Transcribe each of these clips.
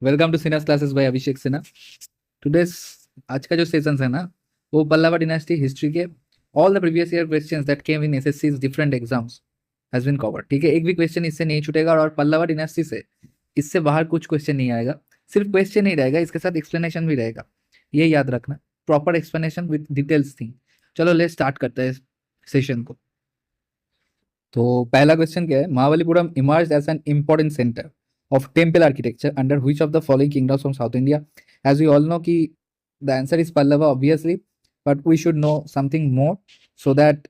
Welcome to Sinha classes by Abhishek Sinha. Today's आज का जो सेशंस है ना, वो पल्लवा डिनेस्टी हिस्ट्री के all the previous year questions that came in SSC different exams has been covered. ठीक है, एक भी क्वेश्चन इससे नहीं छूटेगा और पल्लवा डिनेस्टी से इससे बाहर कुछ क्वेश्चन नहीं आएगा। सिर्फ क्वेश्चन नहीं रहेगा, इसके साथ एक्सप्लेनेशन भी रहेगा, ये याद रखना। प्रॉपर एक्सप्लेनेशन विद डिटेल्स थी। चलो लेट स्टार्ट करते हैं सेशन को। तो पहला क्वेश्चन क्या है, Mahabalipuram emerge as an important centre of temple architecture under which of the following kingdoms from South India? As we all know कि the answer is Pallava obviously, but we should know something more so that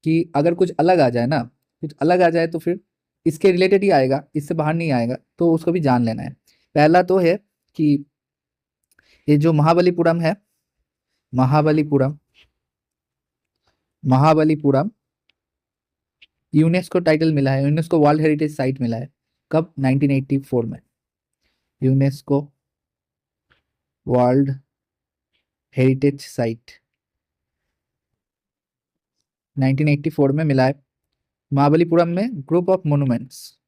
कि अगर कुछ अलग आ जाए ना, कुछ अलग आ जाए तो फिर इसके रिलेटेड ही आएगा, इससे बाहर नहीं आएगा, तो उसको भी जान लेना है। पहला तो है कि ये जो महाबलीपुरम है, महाबलीपुरम महाबलीपुरम यूनेस्को टाइटल मिला है, यूनेस्को वर्ल्ड हेरिटेज साइट मिला है। कब? 1984 में यूनेस्को वर्ल्ड हेरिटेज साइट 1984 में मिला है। महाबलीपुरम में ग्रुप ऑफ मोनूमेंट्स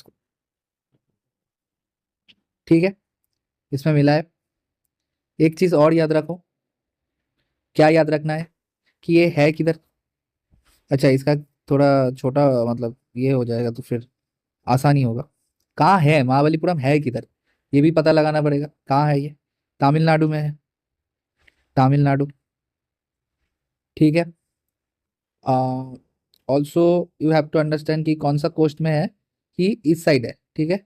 को, ठीक है, इसमें मिला है। एक चीज और याद रखो, क्या याद रखना है कि ये है किधर। अच्छा, इसका थोड़ा छोटा मतलब ये हो जाएगा तो फिर आसानी होगा। कहाँ है महाबलीपुरम, है किधर, ये भी पता लगाना पड़ेगा। कहाँ है ये? तमिलनाडु में है, तमिलनाडु, ठीक है। Also you have to understand कि कौन सा कोस्ट में है, कि इस साइड है, ठीक है।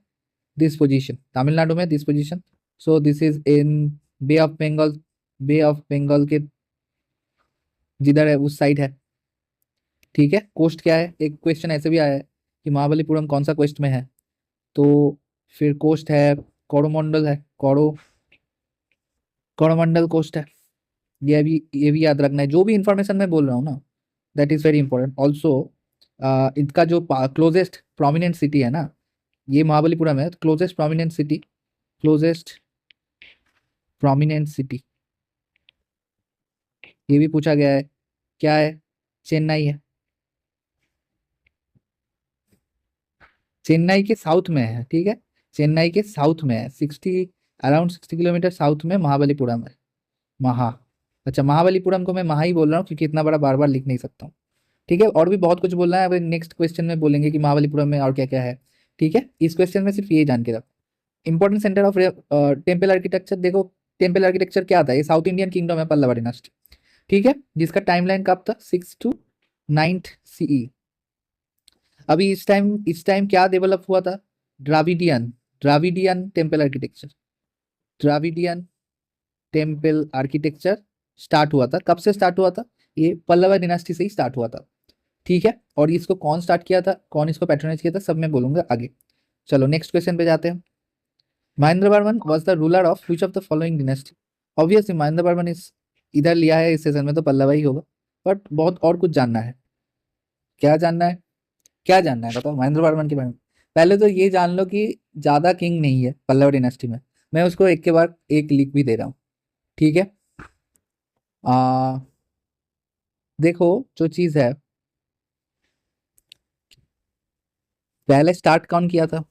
दिस पोजीशन तमिलनाडु में, this position, so this is in bay of Bengal, bay of Bengal के जिधर है उस साइड है, ठीक है। कोस्ट क्या है, एक क्वेश्चन ऐसे भी आया है कि महाबलीपुरम कौन सा कोस्ट में है, तो फिर कोस्ट है कोरोमंडल है, कोरोमंडल कोस्ट है। ये भी याद रखना है, जो भी इंफॉर्मेशन मैं बोल रहा हूँ ना, that is very important also. इनका जो क्लोजेस्ट प्रोमिनेंट सिटी है ना, ये महाबलीपुरम है। क्लोजेस्ट प्रोमिनेंट सिटी ये भी पूछा गया है, क्या है? चेन्नई है। चेन्नई के साउथ में है, ठीक है, चेन्नई के साउथ में है, 60 किलोमीटर साउथ में महाबलीपुरम है। महा अच्छा, महाबलीपुरम को मैं महा ही बोल रहा हूँ क्योंकि इतना बड़ा बार बार लिख नहीं सकता हूँ, ठीक है। और भी बहुत कुछ बोलना है, अब नेक्स्ट क्वेश्चन में बोलेंगे कि महाबलीपुरम में और क्या क्या है, ठीक है। इस क्वेश्चन में सिर्फ ये जान के रखो। Important centre of temple architecture, देखो टेम्पल आर्किटेक्चर क्या था, ये साउथ इंडियन किंगडम है पल्लव डायनास्टी, ठीक है, जिसका टाइमलाइन कब था? 6 to 9 CE। अभी इस टाइम क्या डेवलप हुआ था? Dravidian Dravidian temple architecture, Dravidian temple architecture start हुआ था। कब से स्टार्ट हुआ था? ये पल्लव डिनास्टी से ही स्टार्ट हुआ था, ठीक है। और इसको कौन स्टार्ट किया था, कौन इसको पैट्रोनाइज किया था, सब मैं बोलूंगा आगे। चलो नेक्स्ट क्वेश्चन पे जाते हैं। Mahendra Varman was the ruler of which of the following dynasty? Obviously Mahendra Varman इस इधर लिया है इस सेशन में, तो पल्लवा ही होगा, बट बहुत और कुछ जानना है। क्या जानना है? क्या जानना है बताओ महेंद्र वर्मन के बारे में। पहले तो ये जान लो कि ज्यादा किंग नहीं है पल्लव डिनेस्टी में, मैं उसको एक के बाद एक लिख भी दे रहा हूँ, ठीक है। आ देखो जो चीज है, पहले स्टार्ट कौन किया था,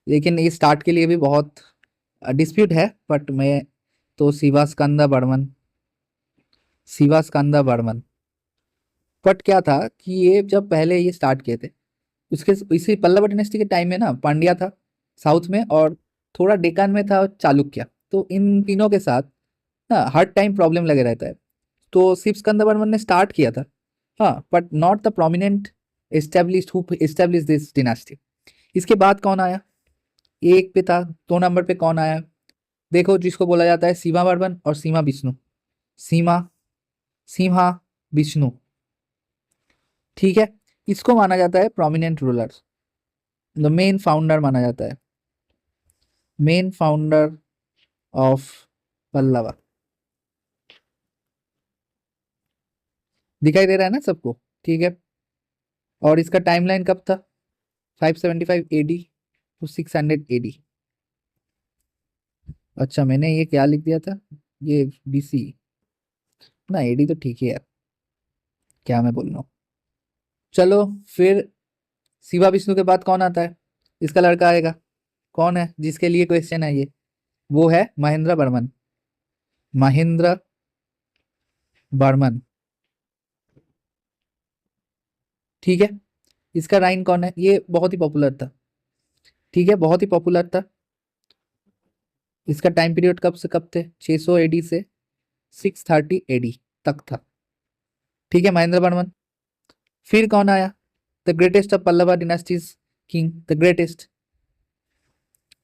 लेकिन ये स्टार्ट के लिए भी बहुत डिस्प्यूट है, बट मैं तो शिवा स्कंदा बर्मन। बट क्या था कि ये जब पहले ये स्टार्ट किए थे, उसके इसी पल्लव डायनेस्टी के टाइम में ना पांड्या था साउथ में, और थोड़ा डेक्कन में था चालुक्य। तो इन तीनों के साथ ना हर टाइम प्रॉब्लम लगे रहता है। तो शिव स्कंद वर्मन ने स्टार्ट किया था, हाँ, but not the prominent established who establish this dynasty. इसके बाद कौन आया? एक पे था, 2 नंबर पे कौन आया? देखो, जिसको बोला जाता है सीमा वर्मन और सीमा विष्णु, सीमा सीमा विष्णु, ठीक है। इसको माना जाता है prominent ruler, the main founder माना जाता है, मेन फाउंडर ऑफ पल्लवा। दिखाई दे रहा है ना सबको? ठीक है। और इसका टाइमलाइन कब था? 575 AD टू 600 AD। अच्छा, मैंने ये क्या लिख दिया था, ये BC ना, AD तो ठीक है यार, क्या मैं बोल रहा हूँ। चलो फिर शिवा विष्णु के बाद कौन आता है? इसका लड़का आएगा, कौन है जिसके लिए क्वेश्चन है ये? वो है महेंद्र बर्मन। महेंद्र बर्मन, ठीक है। इसका राइन कौन है? ये बहुत ही पॉपुलर था, ठीक है, बहुत ही पॉपुलर था। इसका टाइम पीरियड कब से कब थे? 600 एडी से 630 एडी तक था, ठीक है, महेंद्र बर्मन। फिर कौन आया? The greatest of Pallava dynasties king, the greatest,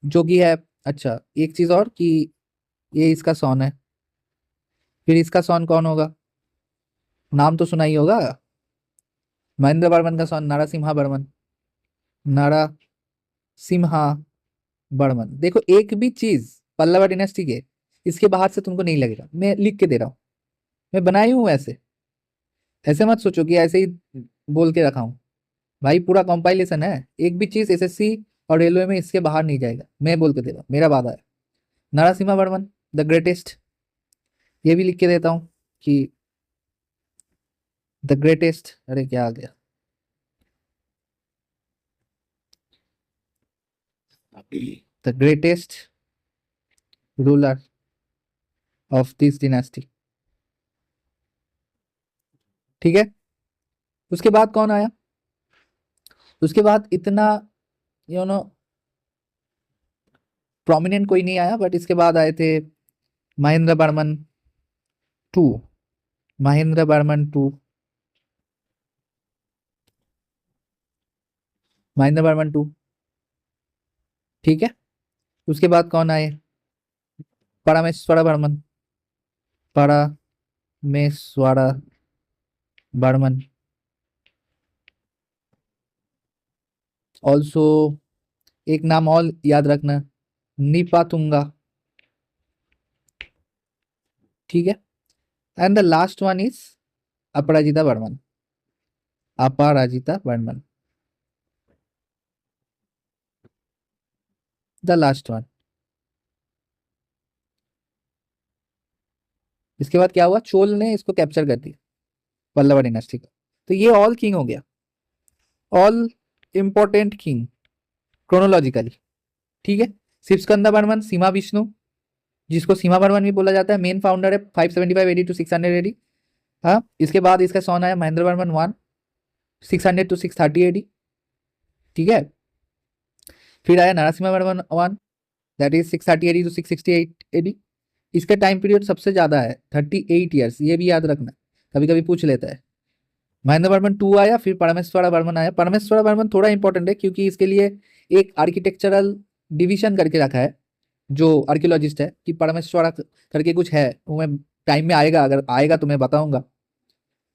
जो कि है, अच्छा एक चीज और कि ये इसका सॉन है। फिर इसका सॉन कौन होगा? नाम तो सुना ही होगा, महेंद्र बर्मन का सॉन नरसिम्हा बर्मन। नरसिम्हा बर्मन। देखो एक भी चीज पल्लवा डिनेस्टी के इसके बाहर से तुमको नहीं लगेगा, मैं लिख के दे रहा हूँ, मैं बनाई हूँ ऐसे। ऐसे मत सोचो कि ऐसे ही बोल के रखा हूँ, भाई पूरा कंपाइलेशन है, एक भी चीज एसएससी और रेलवे में इसके बाहर नहीं जाएगा, मैं बोल के दे रहा हूँ, मेरा वादा है। नरसिम्हा वर्मन द ग्रेटेस्ट, ये भी लिख के देता हूँ कि द ग्रेटेस्ट, अरे क्या आ गया, the greatest ruler of this dynasty, ठीक है। उसके बाद कौन आया? उसके बाद इतना प्रोमिनेंट कोई नहीं आया, बट इसके बाद आए थे Mahendra Varman two. Mahendra Varman two, Mahendra Varman two, ठीक है। उसके बाद कौन आए? परमेश्वर बर्मन, परमेश्वर बर्मन। ऑल्सो एक नाम और याद रखना, निपातुंगा, ठीक है। And the last one is Aparajita Varman, Aparajita Varman, the last one. इसके बाद क्या हुआ? चोल ने इसको कैप्चर कर दिया, पल्लव डायनेस्टी का। तो ये ऑल किंग हो गया, ऑल इंपॉर्टेंट किंग क्रोनोलॉजिकली, ठीक है। शिवस्कंद बर्मन, सीमा विष्णु, जिसको सीमा बर्मन भी बोला जाता है, मेन फाउंडर है 575 एडी टू 600 एडी। हाँ, इसके बाद इसका सॉन आया Mahendra Varman one, 600 to 630 AD, ठीक है। फिर आया Narasimha Varman one, that is 630 AD to 668 AD. इसका टाइम पीरियड सबसे ज्यादा है 38 ईयर्स, ये भी याद रखना, कभी कभी पूछ लेता है। महेंद्र वर्मन टू आया, फिर परमेश्वरा वर्मन आया। परमेश्वरा वर्मन थोड़ा इंपॉर्टेंट है क्योंकि इसके लिए एक आर्किटेक्चरल डिवीजन करके रखा है, जो आर्कियोलॉजिस्ट है, कि परमेश्वरा करके कुछ है, वो मैं टाइम में आएगा, अगर आएगा तो मैं बताऊंगा,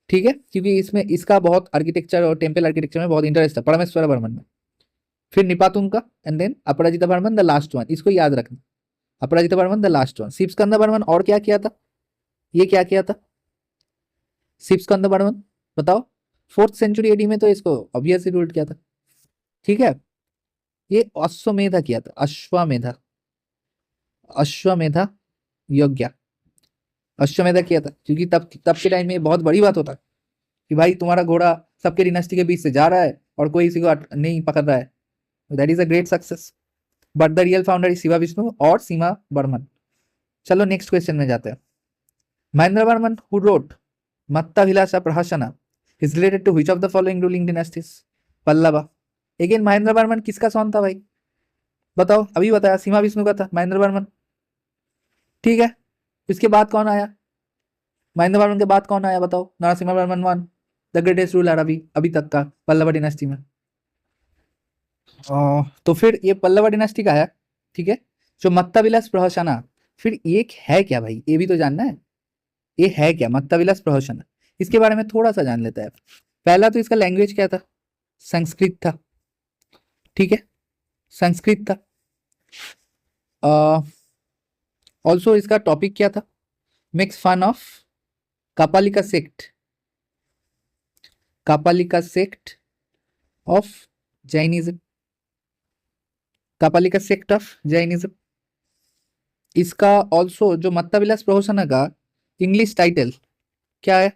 ठीक है, क्योंकि इसमें इसका बहुत आर्किटेक्चर और टेम्पल आर्किटेक्चर में बहुत इंटरेस्ट है परमेश्वरा वर्मन में। फिर Nripatunga and then Aparajita Varman the last one, इसको याद रखना, Aparajita Varman the last one. Shivaskanda Varman और क्या किया था? ये क्या किया था शिवस्कंद वर्मन, बताओ? 4th सेंचुरी एडी में तो इसको ऑब्वियसली रूल्ड किया था, ठीक है। ये अश्वमेधा किया था, अश्वमेधा, अश्वमेधा यज्ञ, अश्वमेधा किया था, क्योंकि तब तब के टाइम में बहुत बड़ी बात होता कि भाई तुम्हारा घोड़ा सबके डिनेस्टी के बीच से जा रहा है और कोई इसी को नहीं पकड़ रहा है, that is a great success. But the real founder is Shiva Vishnu और सीमा बर्मन। चलो नेक्स्ट क्वेश्चन में जाते हैं। Mahendra Barman who wrote Matta Vilasa Prahasana is related to which of the following ruling dynasties? Pallava. Again Mahendra Barman किसका सॉन्ग था भाई? बताओ, अभी बताया सीमा विष्णु का था महेंद्र बर्मन, ठीक है। इसके बाद कौन आया? महेंद्र बर्मन के बाद कौन आया बताओ? Narasimha Varman one, the greatest ruler अभी अभी तक का पल्लवा डिनेस्टी में। तो फिर ये पल्लवा डिनेस्टी का है, ठीक है, जो मत्ता विलास प्रहसना। फिर ये है क्या भाई, ये भी तो जानना है, ये है क्या मत्ता विलास प्रहसना? इसके बारे में थोड़ा सा जान लेता है। पहला तो इसका लैंग्वेज क्या था? संस्कृत था, ठीक है, संस्कृत था। ऑल्सो इसका टॉपिक क्या था? Makes fun of Kapalika sect, Kapalika sect of Jainism, Kapalika sect of Jainism. इसका ऑल्सो जो मत्ता विलास प्रहसना का इंग्लिश टाइटल क्या है?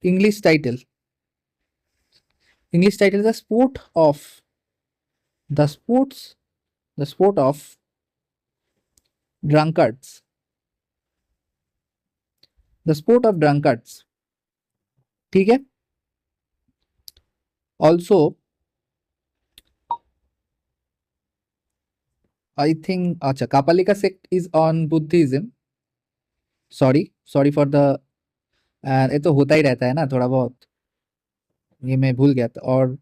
English title, English title the sport of, the sports, the sport of drunkards, the sport of drunkards, ठीक है। Also I think, अच्छा, Kapalika sect is on Buddhism, sorry sorry for the, ये तो होता ही रहता है ना थोड़ा बहुत, ये मैं भूल गया था। और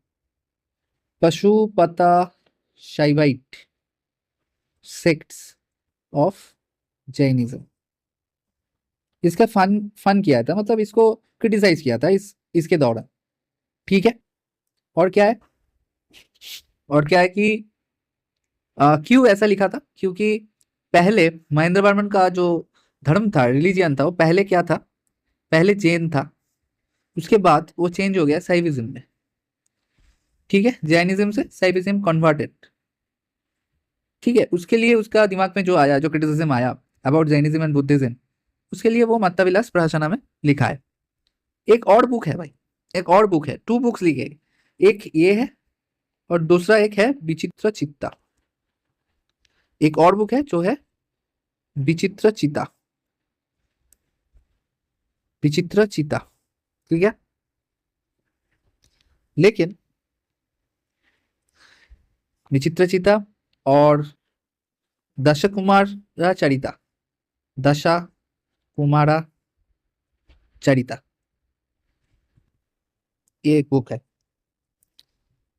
पशुपता शाइवाइट सेक्ट्स ऑफ जैनिज्म, इसका फन फन किया था, मतलब इसको क्रिटिसाइज किया था इसके दौरान, ठीक है। और क्या है, और क्या है कि क्यों ऐसा लिखा था, क्योंकि पहले महेंद्र वर्मन का जो धर्म था, रिलीजियन था, वो पहले क्या था, पहले जैन था, उसके बाद वो चेंज हो गया साइविज्म में, ठीक है, जैनिज्म से साइविज्म कन्वर्टेड, ठीक है। उसके लिए उसका दिमाग में जो आया, जो क्रिटिसिज्म आया अबाउट जैनिज्म एंड बुद्धिज्म, उसके लिए वो मत्तविलास प्रहसना में लिखा है। एक और बुक है भाई, एक और बुक है, 2 बुक्स लिखे, एक ये है और दूसरा एक है विचित्र चित्ता, एक और बुक है जो है विचित्र चिता, विचित्र चिता, ठीक है। लेकिन विचित्र चिता और दश कुमार चरिता, दशा कुमारा चरिता, ये एक बुक है।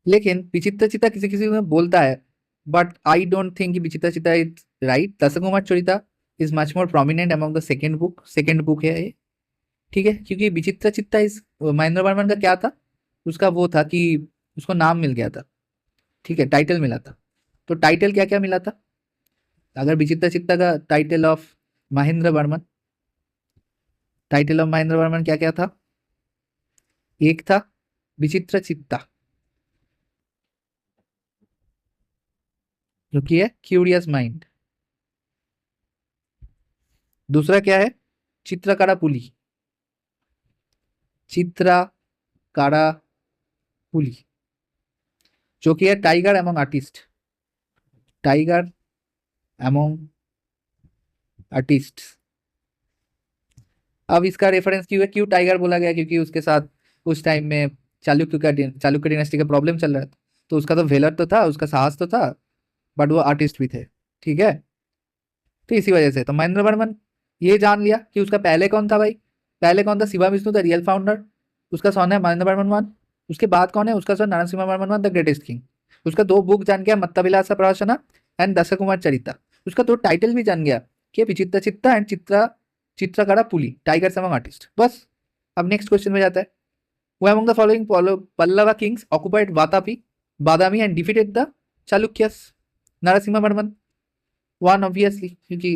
लेकिन विचित्र चिता किसी किसी में बोलता है, बट आई डोंट थिंक विचित्र चिता is right. Dasha Kumara Charita is much more prominent among the second book है ये, ठीक है। क्योंकि विचित्र चित्ता इस महेंद्र वर्मन का क्या था, उसका वो था कि उसको नाम मिल गया था, ठीक है, टाइटल मिला था। तो टाइटल क्या क्या मिला था, अगर विचित्र चित्ता का title of Mahendra Varman, title of Mahendra Varman क्या क्या था, एक था विचित्र चित्ता, जो कि है क्यूरियस माइंड। दूसरा क्या है, चित्रकारा पुली, चित्रकारा पुली, जो कि है tiger among artist, tiger among artist. अब इसका रेफरेंस क्यों है, क्यों टाइगर बोला गया, क्योंकि उसके साथ उस टाइम में चालुक्य डिनेस्टी का प्रॉब्लम चल रहा था, तो उसका तो वेलर तो था, उसका साहस तो था, बट वो आर्टिस्ट भी थे, ठीक है। तो इसी वजह से तो महेंद्र वर्मन ये जान लिया कि उसका पहले कौन था भाई, पहले कौन था, Shiva Vishnu the real founder, उसका सन है महेंद्र वर्मन वन। उसके बाद कौन है, उसका son Narasimha Varman one the greatest king. उसका 2 बुक जान गया, मत्तविलासा प्रहसना एंड दश कुमार चरिता। उसका 2 टाइटल भी जान गया कि Vichitra Chitta and Chitrakara Puli, tiger among artist, बस। अब नेक्स्ट क्वेश्चन में जाता है, who among the following Pallava kings occupied Vatapi Badami and defeated the Chalukyas, Narasimha Varman one obviously, क्योंकि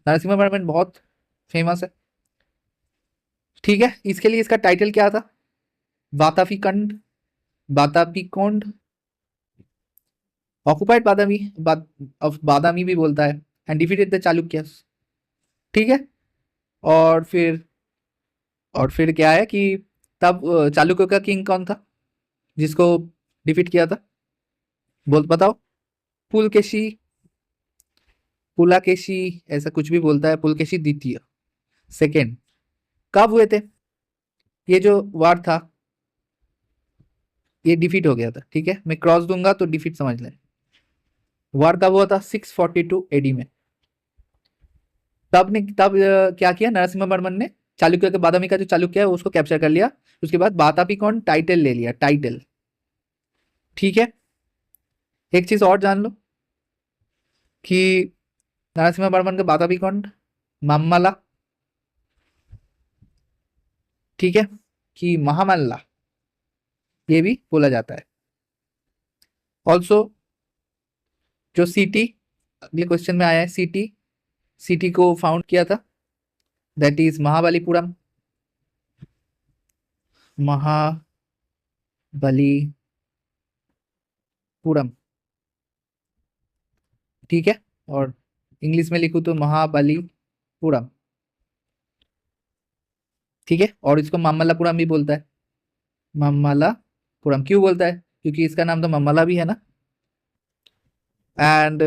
नरसिम्हा वर्मन बहुत फेमस है, ठीक है। इसके लिए इसका टाइटल क्या था, वातापी कंड, वातापी कोंड, ऑक्युपाइड बादामी, ऑफ बादामी भी बोलता है, एंड डिफीटेड द चालुक्यस, ठीक है। और फिर, और फिर क्या है कि तब चालुक्य का किंग कौन था जिसको डिफीट किया था, बोल बताओ। पुलकेशी, पुलाकेशी, ऐसा कुछ भी बोलता है, पुलकेशी द्वितीय, सेकेंड। कब हुए थे, ये जो वार था ये डिफीट हो गया था, ठीक है, मैं क्रॉस दूंगा तो डिफीट समझ लें। वार कब हुआ था, 642 एडी में। तब क्या किया नरसिम्हा वर्मन ने, चालुक्य के बादामी का जो चालुक्य है उसको कैप्चर कर लिया, उसके बाद वातापी कौन टाइटल ले लिया, टाइटल, ठीक है। एक चीज और जान लो कि नरसिम्हा वर्मन के वातापी कौन, मामला, ठीक है, कि महामल्ला, ये भी बोला जाता है। ऑल्सो जो सिटी, अगले क्वेश्चन में आया है, सिटी, सिटी को फाउंड किया था, दैट इज महाबलीपुरम, महाबलीपुरम, ठीक है। और इंग्लिश में लिखूं तो महाबलीपुरम, ठीक है। और इसको मामल्लापुरम भी बोलता है, मामल्लापुरम क्यों बोलता है, क्योंकि इसका नाम तो मामल्ला भी है ना। एंड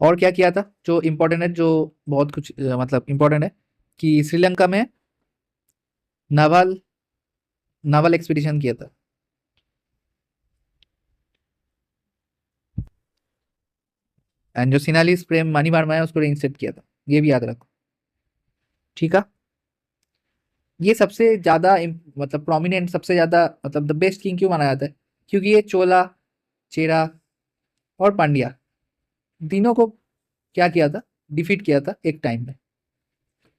और क्या किया था जो इम्पोर्टेंट है, जो बहुत कुछ मतलब इम्पोर्टेंट है कि श्रीलंका में नावल नावल एक्सपीडिशन किया था। एंड जो सिनालिस प्रेम मणिवर्मा है उसको रिंस्टेट किया था, ये भी याद रखो। ठीक है, ये सबसे ज्यादा मतलब प्रोमिनेंट, सबसे ज्यादा मतलब द बेस्ट किंग क्यों माना जाता है, क्योंकि ये चोला, चेरा और पांड्या तीनों को क्या किया था, डिफीट किया था एक टाइम में।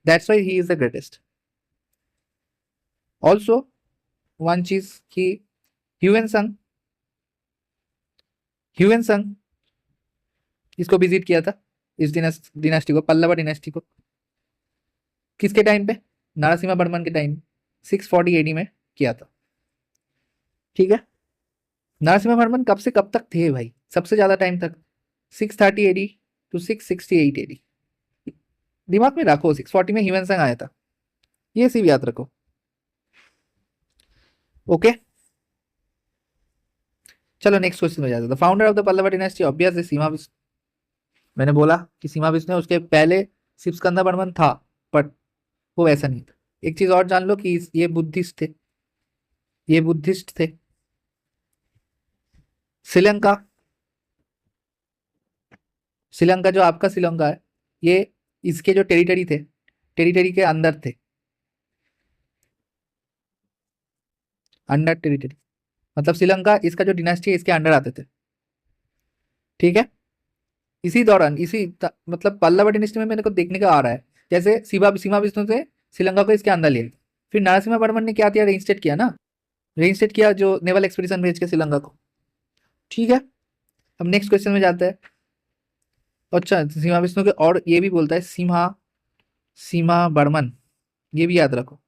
That's why he is the greatest. Also one चीज कि ह्यूएन संग, ह्यूएन संग इसको विजिट किया था, इस डिनेस्टी को, पल्लवा डिनेस्टी को, किसके टाइम पे, नरसिम्हा वर्मन के टाइम, 640 एडी में किया था। ठीक है, नरसिम्हा वर्मन कब से कब तक थे भाई, सबसे ज्यादा टाइम तक 630 एडी टू 668 एडी। दिमाग में रखो 640 में ह्यूएन संग आया था, ये सिर्फ याद रखो। ओके, चलो नेक्स्ट क्वेश्चन में जाते हैं। Founder of the Pallava dynasty obviously Sima Vishnu. मैंने बोला कि सीमा विष्णु, उसके पहले शिव स्कंदा बर्मन था, बट वो वैसा नहीं था। एक चीज और जान लो कि ये बुद्धिस्ट थे, ये बुद्धिस्ट थे। श्रीलंका, श्रीलंका जो आपका श्रीलंका है, ये इसके जो टेरिटरी थे, टेरिटरी के अंदर थे, अंडर टेरिटरी, मतलब श्रीलंका इसका जो डिनेस्टी है इसके अंडर आते थे। ठीक है, इसी दौरान मतलब पल्लव डिनेस्टी में मेरे को देखने का आ रहा है, जैसे शिवा सीमा विष्णु से श्रीलंका को इसके अंदर लिया, फिर नरसिम्हा वर्मन ने क्या किया, रेइंस्टेट किया ना, रेइंस्टेट किया जो नेवल एक्सपीडिशन भेज के श्रीलंका को। ठीक है, अब नेक्स्ट क्वेश्चन में जाते हैं। अच्छा, सीमा विष्णु के और ये भी बोलता है सीमा, सीमा बर्मन, ये भी याद रखो।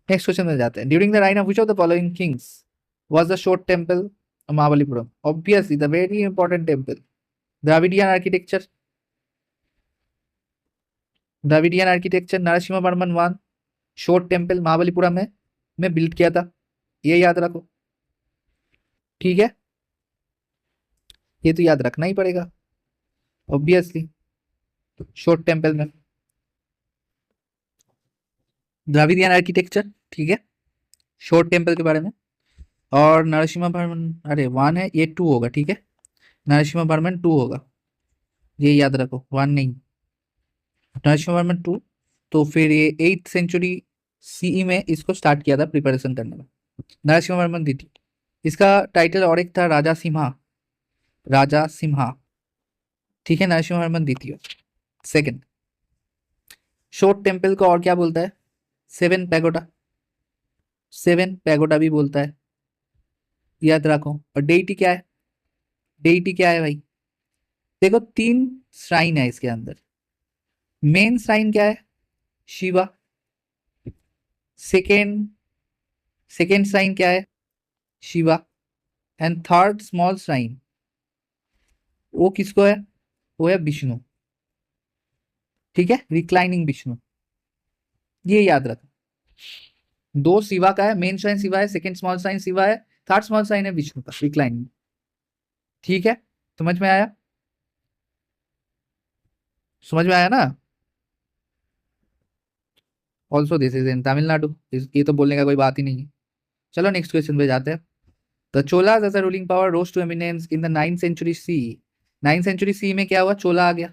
नेक्स्ट क्वेश्चन में जाते हैं। During the reign of which of the following Kings was the short temple Mahabalipuram? Obviously the very important temple, Dravidian architecture, Dravidian architecture Narasimha Varman one short temple Mahabalipuram में बिल्ड किया था, ये याद रखो। ठीक है, ये तो याद रखना ही पड़ेगा ऑब्वियसली, शोर्ट टेम्पल में द्राविडियन आर्किटेक्चर। ठीक है, शोर्ट टेम्पल के बारे में। और नरसिम्हा वर्मन, अरे वन है ये, टू होगा। ठीक है, नरसिम्हा वर्मन टू होगा, ये याद रखो, वन नहीं, नरसिम्हा वर्मन टू। तो फिर ये 8th सेंचुरी सीई में इसको स्टार्ट किया था प्रिपरेशन करने में, नरसिम्हा वर्मन द्वितीय। इसका टाइटल और एक था राजा सिम्हा, राजा सिम्हा। ठीक है, नरसिम्हा वर्मन द्वितीय सेकंड। शोर्ट टेम्पल को और क्या बोलता है, सेवन पैगोडा, सेवन पैगोडा भी बोलता है, याद रखो। और डेइटी क्या है, डेइटी क्या है भाई, देखो 3 श्राइन है इसके अंदर। मेन श्राइन क्या है, शिवा। सेकेंड, सेकेंड श्राइन क्या है, Shiva. And third small shrine, वो किसको है, वो है विष्णु। ठीक है, रिक्लाइनिंग विष्णु, ये याद रखो। 2 शिवा का है, मेन श्राइन शिवा है, सेकेंड स्मॉल श्राइन शिवा है, थर्ड स्मॉल श्राइन है विष्णु का, रिक्लाइनिंग। ठीक है, समझ में आया, समझ में आया ना। ऑल्सो दिस इज इन तमिलनाडु, ये तो बोलने का कोई बात ही नहीं है। चलो नेक्स्ट क्वेश्चन पे जाते हैं। The Cholas as a ruling power rose to eminence in the 9th century C. 9th century C में क्या हुआ, चोला आ गया।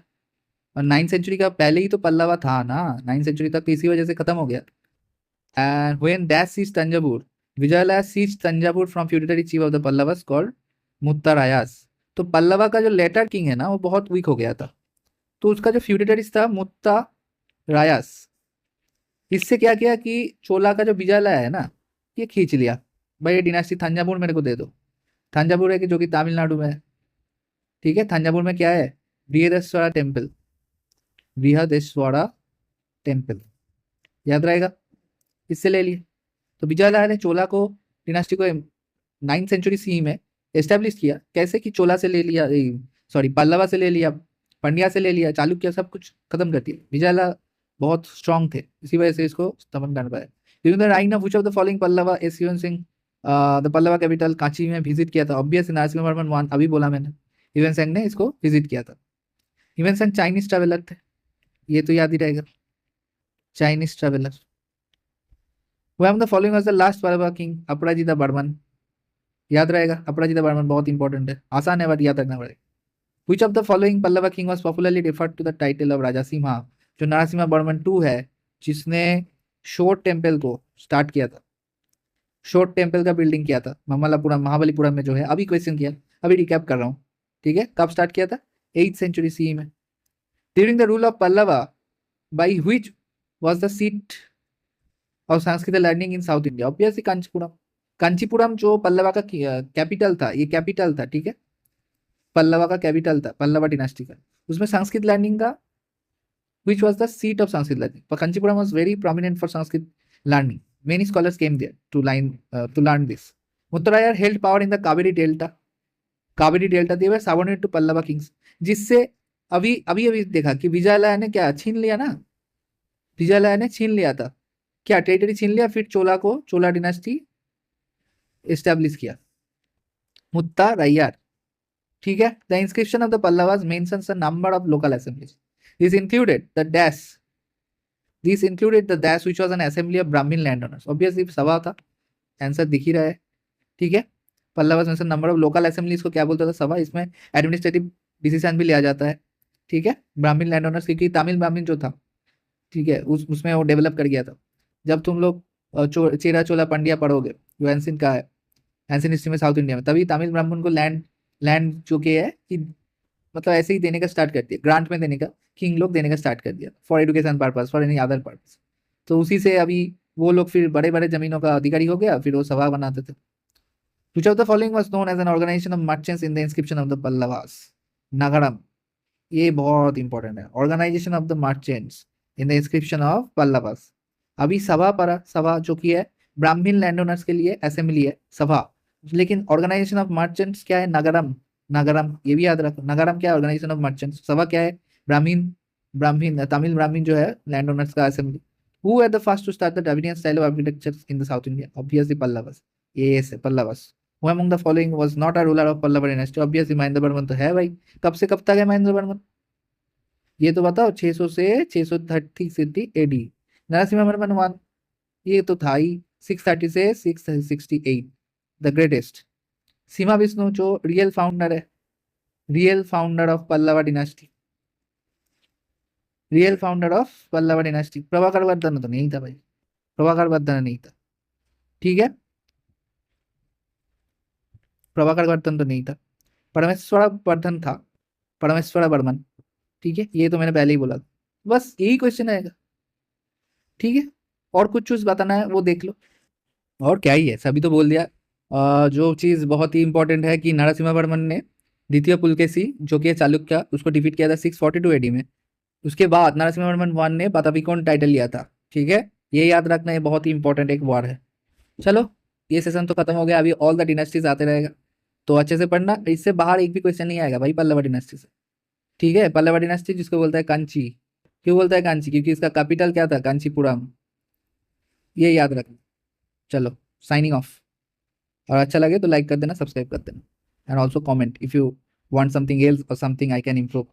और 9th सेंचुरी का पहले ही तो पल्लवा था ना, 9th सेंचुरी तक तो इसी वजह से खत्म हो गया। And when that seize Thanjavur, Vijayalaya seize Thanjavur from feudatory chief of the Pallavas called Muttarayas. तो पल्लवा का जो लेटर किंग है ना वो बहुत वीक हो गया था, तो उसका जो फ्यूडिटरीज था मुत्तारायस, इससे क्या किया कि चोला का जो विजयलाल है ना, ये खींच लिया, भाई ये डिनास्टी थंजावुर मेरे को दे दो। थंजावुर है कि जो कि तमिलनाडु में है। ठीक है, थंजावुर में क्या है, बृहदेश्वरा टेम्पल, बृहदेश्वरा टेम्पल, याद रहेगा, इससे ले लिए। तो विजयलाल ने चोला को, डिनास्टी को 9th सेंचुरी सी में एस्टेब्लिश किया, कैसे कि चोला से ले लिया, सॉरी पल्लवा से ले लिया, पंड्या से ले लिया, चालुक्य, सब कुछ खत्म कर दिया। विजयलाल बहुत स्ट्रांग थे, इसी वजह से इसको स्थापन कर पाए। During the reign of which of the following Pallava S Hiuen Singh the Pallava capital Kanchi में विजिट किया था, ऑब्वियस नरसिम्हा वर्मन वन, अभी बोला मैंने, ह्यूएन सांग ने इसको विजिट किया था। ह्यूएन सांग चाइनीज ट्रेवलर थे, ये तो याद ही रहेगा, Chinese traveller. Who among the following was the last Pallava king? Aparajita Barman, याद रहेगा, अपराजिता बर्मन बहुत इंपॉर्टेंट है, आसान है बट याद रखना पड़ेगा। Which of the following Pallava king was popularly referred to the title of राजासिम्हा? जो नरसिम्हा वर्मन 2 है, जिसने शोर टेम्पल को स्टार्ट किया था, शोर टेम्पल का बिल्डिंग किया था ममल्लापुरम, महाबलीपुरम में जो है, अभी क्वेश्चन किया, अभी रिकैप कर रहा हूँ, ठीक है। कब स्टार्ट किया था? 8th सेंचुरी सी में। During the rule of Pallava by which was the seat of Sanskrit learning in south India? Obviously Kanchipuram. Kanchipuram जो पल्लवा का कैपिटल था, ये कैपिटल था, ठीक है, पल्लवा का कैपिटल था, पल्लवा डिनास्टी का, उसमें संस्कृत लर्निंग का, which was the seat of Sanskrit learning. But Kanchipuram was very prominent for Sanskrit learning. Many scholars came there to learn this. Muttarayar held power in the Kaveri Delta. Kaveri Delta, they were subordinate to Pallava kings. जिससे अभी अभी अभी देखा कि विजयालय ने क्या छीन लिया ना, विजयालय ने छीन लिया था, क्या टेरिटरी छीन लिया, फिर चोला को, चोला डिनास्टी एस्टेब्लिश किया, मुत्तारायर, ठीक है। The inscription of the Pallavas mentions a number of local assemblies. This included the dash. This included the dash, which was an assembly of Brahmin landowners. Obviously सभा था, आंसर दिख ही रहा है, ठीक है। पल्लवास में नंबर ऑफ लोकल असेंबलीज को क्या बोलता था? सभा। इसमें एडमिनिस्ट्रेटिव डिसीजन भी लिया जाता है, ठीक है। ब्राह्मीण लैंडओनर्स, क्योंकि तमिल ब्राह्मीण जो था, ठीक है, उसमें वो डेवलप कर गया था। जब तुम लोग चेरा चोला पंड्या पढ़ोगे, जो एंशिएंट का है, एंशिएंट हिस्ट्री में साउथ इंडिया में, तभी तमिल ब्राह्मण को लैंड लैंड जो कि है कि मतलब ऐसे ही देने का स्टार्ट कर दिया, ग्रांट में देने का, किंग लोग देने का स्टार्ट कर दिया, for education purpose, for any other purpose. तो उसी से अभी वो लोग फिर बड़े बड़े जमीनों का अधिकारी हो गया, फिर वो सभा बनाते थे। Which of the following was known as an organization of merchants in the inscription of the Pallavas? नगरम, ये बहुत इंपॉर्टेंट है, organisation of the merchants in the inscription of Pallavas. अभी सभा पड़ा, सभा जो कि है ब्राह्मीण लैंड ओनर्स के लिए असेंबली है, सभा, लेकिन ऑर्गेनाइजेशन ऑफ मर्चेंट्स क्या है? नगरम। नगरम, ये भी याद रखो, नगरम क्या है? Organisation of merchants. सभा क्या है? ब्राह्मीण, ब्राह्मीण तमिल ब्राह्मीण जो है लैंड ओनर्स का assembly. Who are the first to start the Dravidian style of architecture in the South India? Obviously Pallavas, ये है Pallavas. Who among the following was not a ruler of Pallava dynasty? Obviously Mahendra Varman तो है भाई। कब से कब तक है महेंद्र वर्मन? ये तो बताओ, 600 से 630 एडी। नरसिम्हा वर्मन वन, ये तो था ही, 630 से 668, द ग्रेटेस्ट। सीमा विष्णु जो रियल फाउंडर है, real founder of Pallava dynasty, real founder of Pallava dynasty. Prabhakar Vardhan तो नहीं था भाई, प्रभाकर वर्धन नहीं था, ठीक है, प्रभाकर वर्धन तो नहीं था, परमेश्वरा वर्धन था, परमेश्वरा वर्मन, ठीक है, ये तो मैंने पहले ही बोला था। बस यही क्वेश्चन आएगा, ठीक है। और कुछ चीज बताना है वो देख लो, और क्या ही है, सभी तो बोल दिया। जो चीज बहुत ही इंपॉर्टेंट है कि नरसिम्हा वर्मन ने द्वितीय पुलकेशी जो कि चालुक्य, उसको डिफीट किया था 642 एडी में। उसके बाद नरसिम्हा वर्मन वन ने पतापिकोन टाइटल लिया था, ठीक है, ये याद रखना, ये बहुत ही इंपॉर्टेंट एक वार है। चलो, ये सेशन तो खत्म हो गया, अभी ऑल द डिनेस्टीज आते रहेगा, तो अच्छे से पढ़ना, इससे बाहर एक भी क्वेश्चन नहीं आएगा भाई पल्लवा डिनेस्टी से, ठीक है। पल्लवा डिनेस्टी जिसको बोलता है कांची, क्यों बोलता है कांची? क्योंकि इसका कैपिटल क्या था? कांचीपुरम, ये याद रखना। चलो, साइनिंग ऑफ। और अच्छा लगे तो लाइक कर देना, सब्सक्राइब कर देना, and also comment if you want something else और समथिंग आई कैन इम्प्रूव।